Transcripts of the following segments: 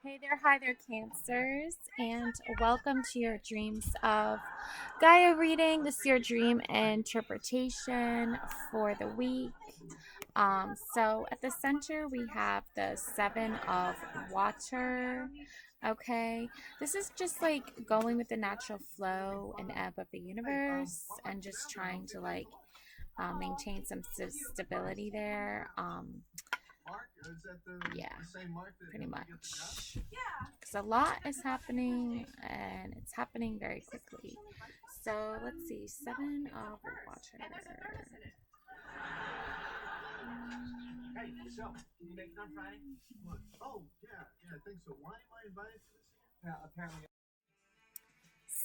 Hey there, hi there, Cancers, and welcome to your Dreams of Gaia reading. This is your dream interpretation for the week. So at the center, we have the Seven of Water. Okay, this is just like going with the natural flow and ebb of the universe and just trying to maintain some stability there. Yeah, pretty much. Because a lot is happening and it's happening very quickly. So let's see, Seven of Water.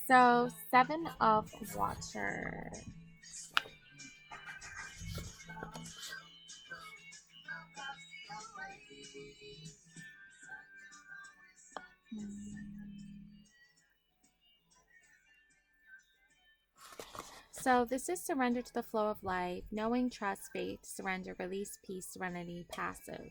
So, Seven of Water. So, this is surrender to the flow of life, knowing, trust, faith, surrender, release, peace, serenity, passive.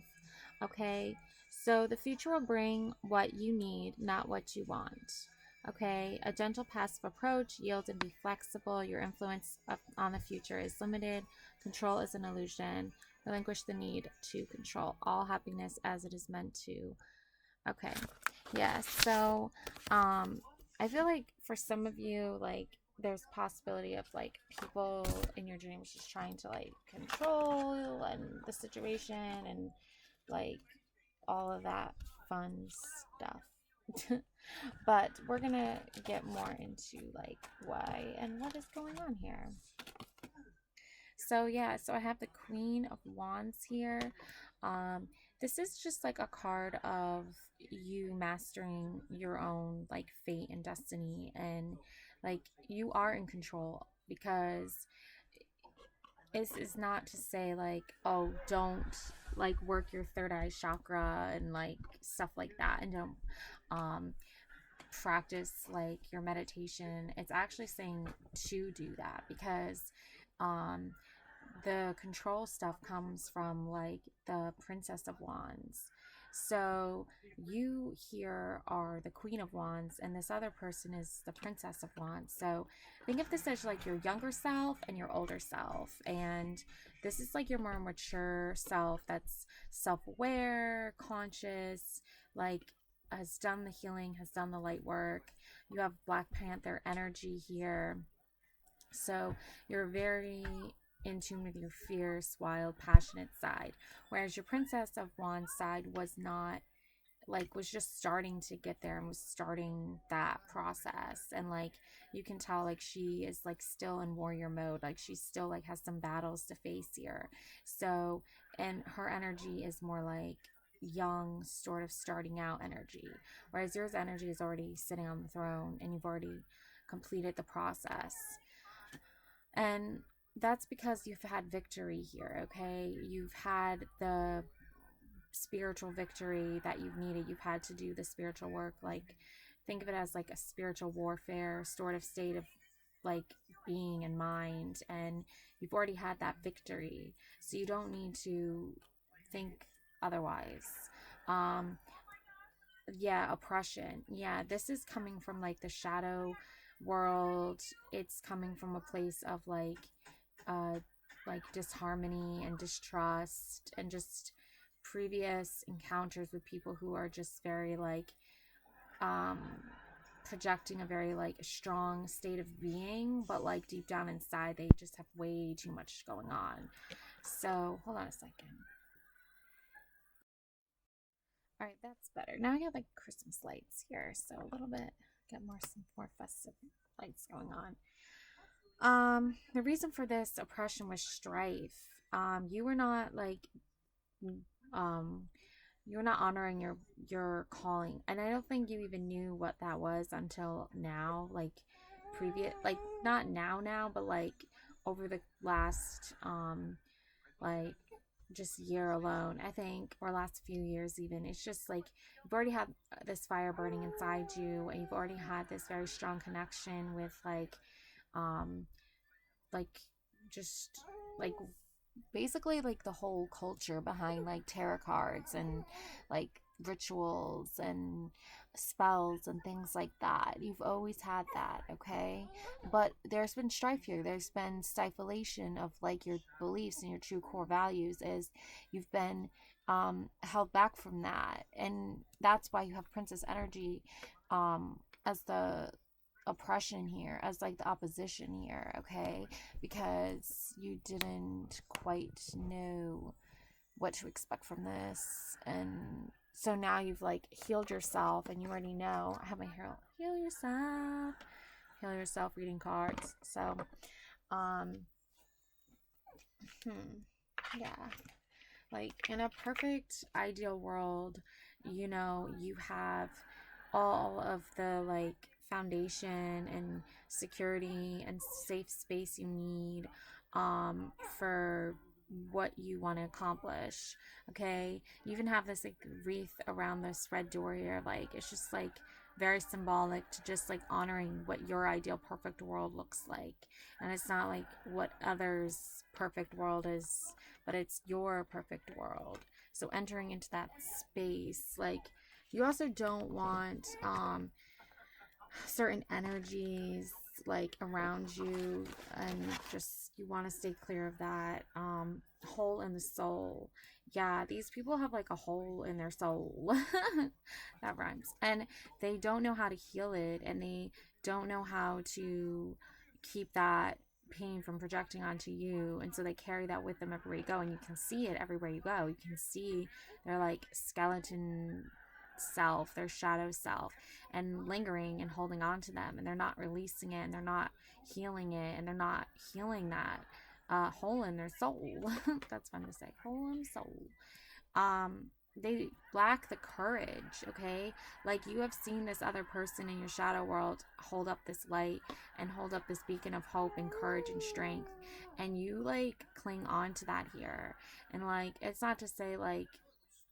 Okay, so the future will bring what you need, not what you want. Okay, a gentle passive approach, yield and be flexible. Your influence on the future is limited. Control is an illusion. Relinquish the need to control all happiness as it is meant to. Okay, yeah, so I feel like for some of you, like, there's possibility of like people in your dreams just trying to like control and the situation and like all of that fun stuff. But we're gonna get more into like why and what is going on here. So yeah, so I have the Queen of Wands here. Um, this is just like a card of you mastering your own like fate and destiny, and like you are in control because this is not to say like, oh, don't like work your third eye chakra and like stuff like that, and don't um practice like your meditation. It's actually saying to do that because um the control stuff comes from like the Princess of Wands. So you here are the Queen of Wands, and this other person is the Princess of Wands. So think of this as like your younger self and your older self. And this is like your more mature self that's self aware, conscious, like has done the healing, has done the light work. You have Black Panther energy here. So you're very in tune with your fierce, wild, passionate side. Whereas your Princess of Wands side was not like was just starting to get there and was starting that process. And like you can tell like she is like still in warrior mode. Like she still like has some battles to face here. So and her energy is more like young, sort of starting out energy. Whereas yours energy is already sitting on the throne and you've already completed the process. And that's because you've had victory here, okay? You've had the spiritual victory that you've needed. You've had to do the spiritual work. Like, think of it as like a spiritual warfare sort of state of like being and mind. And you've already had that victory. So you don't need to think otherwise. Um, yeah, oppression. Yeah, this is coming from like the shadow world. It's coming from a place of uh like disharmony and distrust and just previous encounters with people who are just very like um projecting a very like strong state of being, but like deep down inside they just have way too much going on. So hold on a second. All right, that's better. Now I have like Christmas lights here, so a little bit get more some more festive lights going on. The reason for this oppression was strife. You were not like um you're not honoring your calling, and I don't think you even knew what that was until now, like previous, like not now, but like over the last like just year alone, I think, or last few years even. It's just like you've already had this fire burning inside you, and you've already had this very strong connection with um like just like basically like the whole culture behind like tarot cards and like rituals and spells and things like that. You've always had that, okay? But there's been strife here. There's been stiflation of like your beliefs and your true core values, is you've been held back from that. And that's why you have princess energy as the oppression here, as like the opposition here, okay? Because you didn't quite know what to expect from this. And so now you've like healed yourself, and you already know. I have my hair. Heal yourself reading cards. So yeah, like in a perfect ideal world, you know, you have all of the like foundation and security and safe space you need for what you want to accomplish. Okay, you even have this like wreath around this red door here. Like it's just like very symbolic to just like honoring what your ideal perfect world looks like. And it's not like what others perfect world is, but it's your perfect world. So entering into that space, like you also don't want certain energies like around you, and just you want to stay clear of that. Hole in the soul. Yeah, these people have like a hole in their soul. That rhymes. And they don't know how to heal it, and they don't know how to keep that pain from projecting onto you, and so they carry that with them everywhere you go, and you can see it everywhere you go. You can see their like skeleton self, their shadow self, and lingering and holding on to them, and they're not releasing it, and they're not healing it, and they're not healing that hole in their soul. That's fun to say, hole in soul. They lack the courage, okay? Like you have seen this other person in your shadow world hold up this light and hold up this beacon of hope and courage and strength, and you like cling on to that here. And like it's not to say like,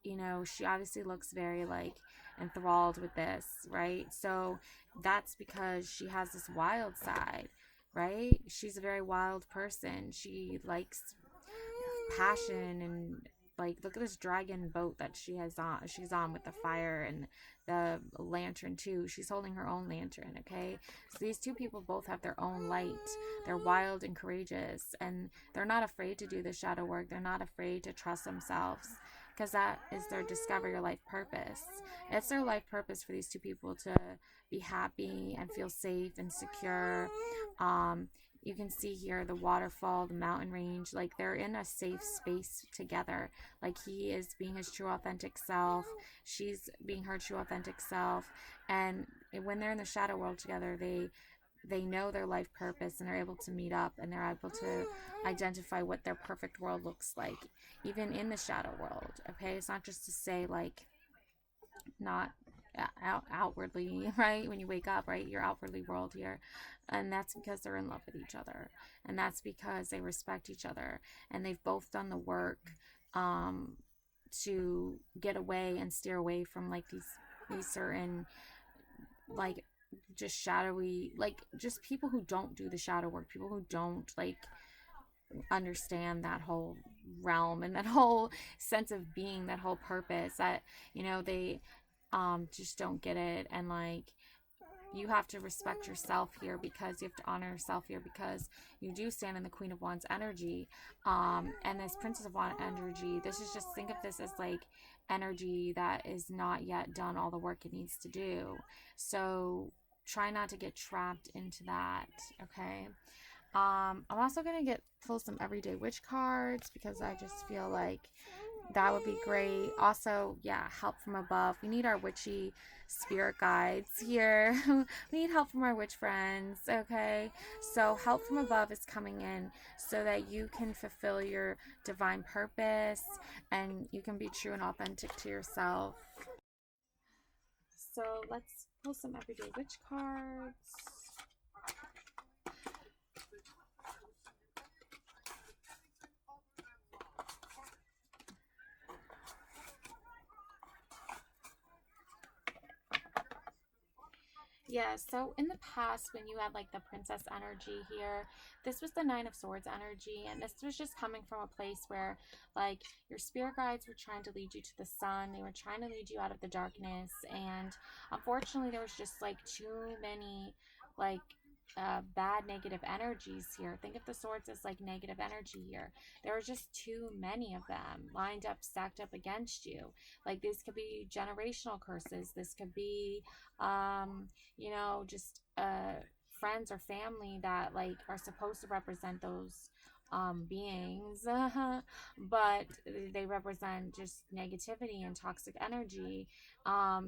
you know, she obviously looks very like enthralled with this, right? So that's because she has this wild side, right? She's a very wild person. She likes passion, and like look at this dragon boat that she's on with the fire and the lantern too. She's holding her own lantern, okay? So these two people both have their own light. They're wild and courageous, and they're not afraid to do the shadow work. They're not afraid to trust themselves, because that is their discover your life purpose. It's their life purpose for these two people to be happy and feel safe and secure. You can see here the waterfall, the mountain range, like they're in a safe space together. Like he is being his true authentic self, she's being her true authentic self, and when they're in the shadow world together, they know their life purpose, and they're able to meet up, and they're able to identify what their perfect world looks like, even in the shadow world. Okay, it's not just to say like not outwardly, right? When you wake up, right, your outwardly world here, and that's because they're in love with each other, and that's because they respect each other, and they've both done the work to get away and steer away from like these certain like just shadowy, like just people who don't do the shadow work, people who don't like understand that whole realm and that whole sense of being, that whole purpose, that, you know, they just don't get it. And like you have to respect yourself here, because you have to honor yourself here, because you do stand in the Queen of Wands energy, and this Princess of Wands energy. This is just, think of this as like energy that is not yet done all the work it needs to do. So try not to get trapped into that, okay? I'm also gonna pull some everyday witch cards, because I just feel like that would be great. Also, yeah, help from above. We need our witchy spirit guides here. We need help from our witch friends, okay? So help from above is coming in so that you can fulfill your divine purpose, and you can be true and authentic to yourself. So let's pull some everyday witch cards. Yeah, so in the past, when you had like the princess energy here, this was the Nine of Swords energy, and this was just coming from a place where like your spirit guides were trying to lead you to the sun, they were trying to lead you out of the darkness, and unfortunately, there was just like too many like bad negative energies here. Think of the swords as like negative energy here. There were just too many of them lined up, stacked up against you. Like this could be generational curses. This could be just friends or family that like are supposed to represent those beings, but they represent just negativity and toxic energy.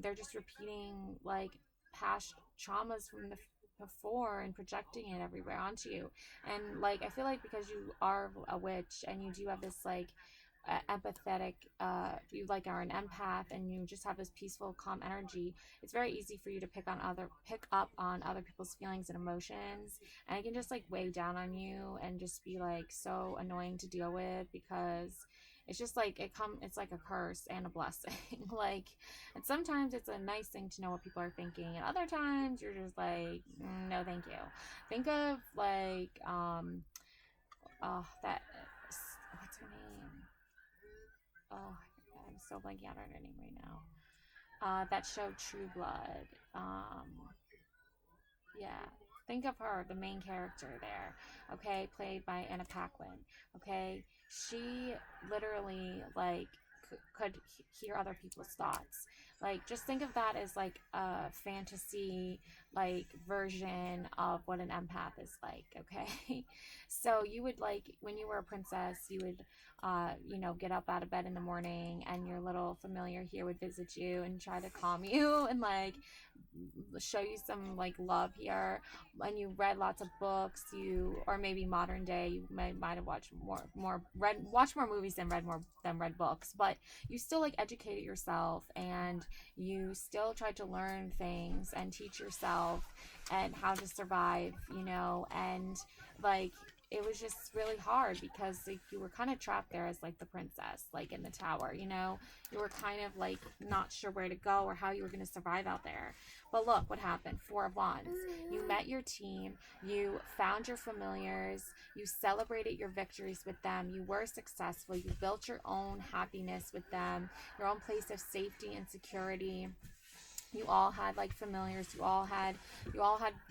They're just repeating like past traumas from the before and projecting it everywhere onto you. And like I feel like because you are a witch and you do have this like empathetic, you like are an empath and you just have this peaceful calm energy, it's very easy for you to pick up on other people's feelings and emotions, and it can just like weigh down on you and just be like so annoying to deal with because it's just like it's like a curse and a blessing. Like, and sometimes it's a nice thing to know what people are thinking, and other times you're just like, no thank you. Think of like that, what's her name, oh, I'm so blanking out on her name right now. That show True Blood. Yeah. Think of her, the main character there. Okay, played by Anna Paquin. Okay, she literally like could hear other people's thoughts. Like, just think of that as like a fantasy like version of what an empath is like. Okay, so you would like when you were a princess, you would get up out of bed in the morning, and your little familiar here would visit you and try to calm you and like show you some like love here. And you read lots of books, or maybe modern day you might have watched watched more movies than read books, but you still like educated yourself and you still tried to learn things and teach yourself and how to survive, and like it was just really hard because like you were kind of trapped there as like the princess, like in the tower, you were kind of like not sure where to go or how you were going to survive out there. But look what happened. Four of Wands. You met your team. You found your familiars. You celebrated your victories with them. You were successful. You built your own happiness with them, your own place of safety and security. You all had like familiars. You all had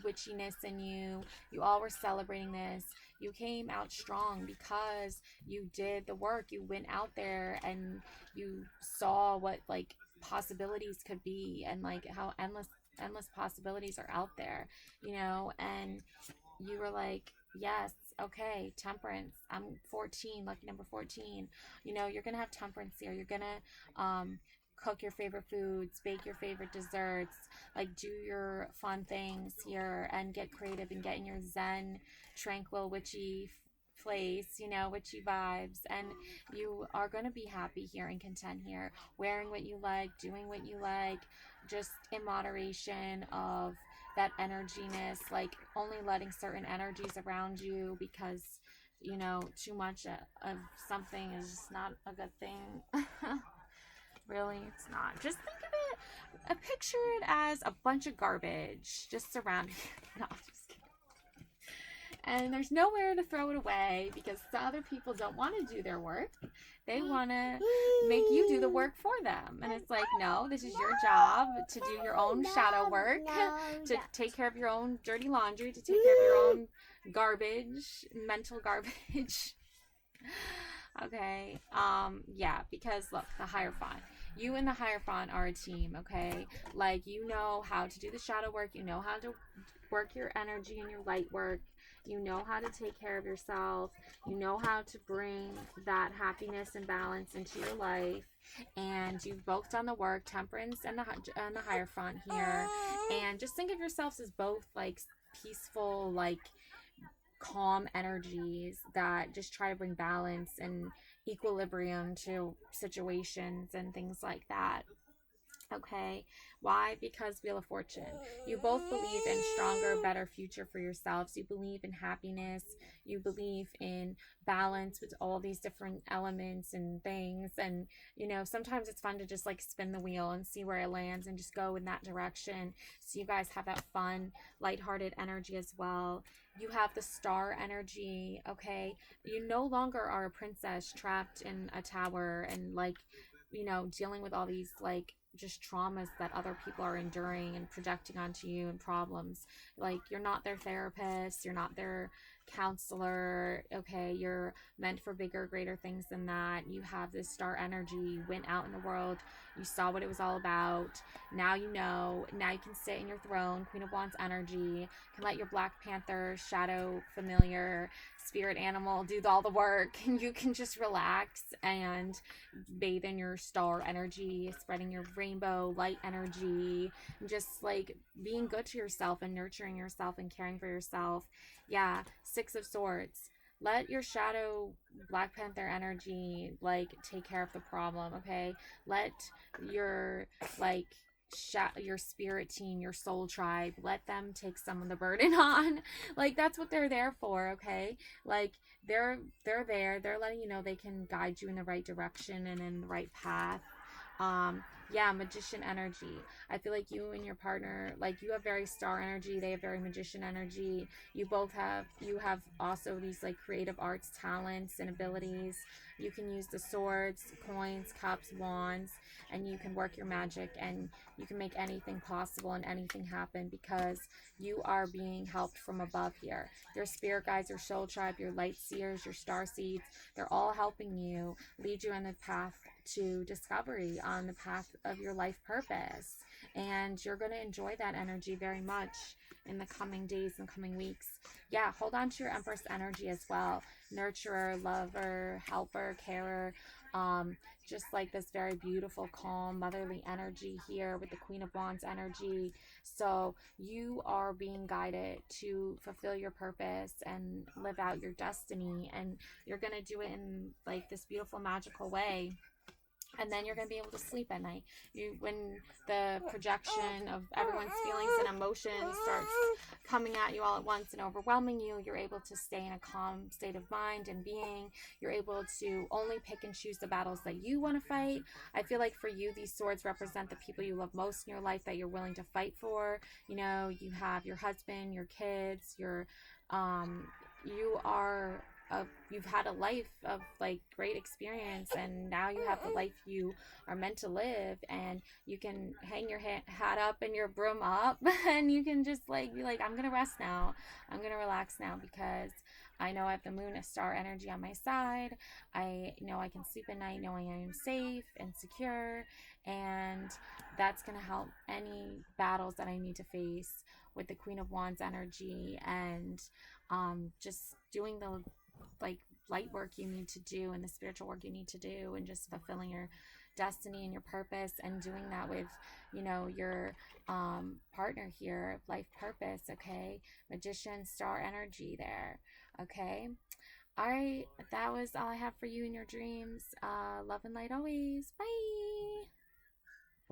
witchiness in you. You all were celebrating this. You came out strong because you did the work. You went out there and you saw what like possibilities could be, and like how endless possibilities are out there, and you were like, yes, okay, temperance. I'm 14, lucky number 14. You're gonna have temperance here. You're gonna cook your favorite foods, bake your favorite desserts, like do your fun things here and get creative and get in your zen, tranquil, witchy place, witchy vibes. And you are going to be happy here and content here, wearing what you like, doing what you like, just in moderation of that energiness, like only letting certain energies around you because too much of something is just not a good thing. Really, it's not. Just think of it, picture it as a bunch of garbage just surrounding you. No, I'm just kidding. And there's nowhere to throw it away because the other people don't want to do their work. They want to make you do the work for them. And it's like, no, this is your job to do your own shadow work, to take care of your own dirty laundry, to take care of your own garbage, mental garbage. Okay. Yeah, because look, the Hierophant. You and the Hierophant are a team, okay? Like, you know how to do the shadow work, you know how to work your energy and your light work, you know how to take care of yourself, you know how to bring that happiness and balance into your life, and you've both done the work, Temperance and the Hierophant here. And just think of yourselves as both like peaceful, like calm energies that just try to bring balance and equilibrium to situations and things like that. Okay. Why? Because Wheel of Fortune. You both believe in stronger, better future for yourselves. You believe in happiness. You believe in balance with all these different elements and things. And, sometimes it's fun to just like spin the wheel and see where it lands and just go in that direction. So you guys have that fun, lighthearted energy as well. You have the star energy. Okay. You no longer are a princess trapped in a tower and like, dealing with all these like just traumas that other people are enduring and projecting onto you and problems. Like, you're not their therapist, you're not their counselor. Okay, you're meant for bigger, greater things than that. You have this star energy. You went out in the world, you saw what it was all about. Now you know. Now you can sit in your throne, Queen of Wands energy. You can let your Black Panther, shadow, familiar, spirit animal do all the work. You can just relax and bathe in your star energy, spreading your rainbow light energy, just like being good to yourself and nurturing yourself and caring for yourself. Yeah, Six of Swords. Let your shadow Black Panther energy like take care of the problem, okay? Let your like your spirit team, your soul tribe, let them take some of the burden on. Like, that's what they're there for, okay? Like, they're there, they're letting you know they can guide you in the right direction and in the right path. um yeah, magician energy. I feel like you and your partner, like, you have very star energy, they have very magician energy. You have also these like creative arts talents and abilities. You can use the swords, coins, cups, wands, and you can work your magic, and you can make anything possible and anything happen because you are being helped from above here. Your spirit guides, your soul tribe, your light seers, your star seeds, they're all helping you, lead you on the path to discovery, on the path of your life purpose. And you're going to enjoy that energy very much in the coming days and coming weeks. Yeah, hold on to your Empress energy as well. Nurturer, lover, helper, carer. Um, just like this very beautiful, calm, motherly energy here with the Queen of Wands energy. So you are being guided to fulfill your purpose and live out your destiny. And you're going to do it in like this beautiful, magical way, and then you're going to be able to sleep at night. When the projection of everyone's feelings and emotions starts coming at you all at once and overwhelming you, you're able to stay in a calm state of mind and being. You're able to only pick and choose the battles that you want to fight. I feel like for you, these swords represent the people you love most in your life that you're willing to fight for. You have your husband, your kids, you are you've had a life of like great experience, and now you have the life you are meant to live, and you can hang your hat up and your broom up and you can just like be like, I'm gonna rest now, I'm gonna relax now, because I know I have the moon, a star energy on my side. I know I can sleep at night knowing I am safe and secure, and that's gonna help any battles that I need to face with the Queen of Wands energy. And just doing the like light work you need to do and the spiritual work you need to do, and just fulfilling your destiny and your purpose, and doing that with your partner here, life purpose. Okay, magician, star energy there. Okay, all right, that was all I have for you in your dreams. Love and light always. Bye.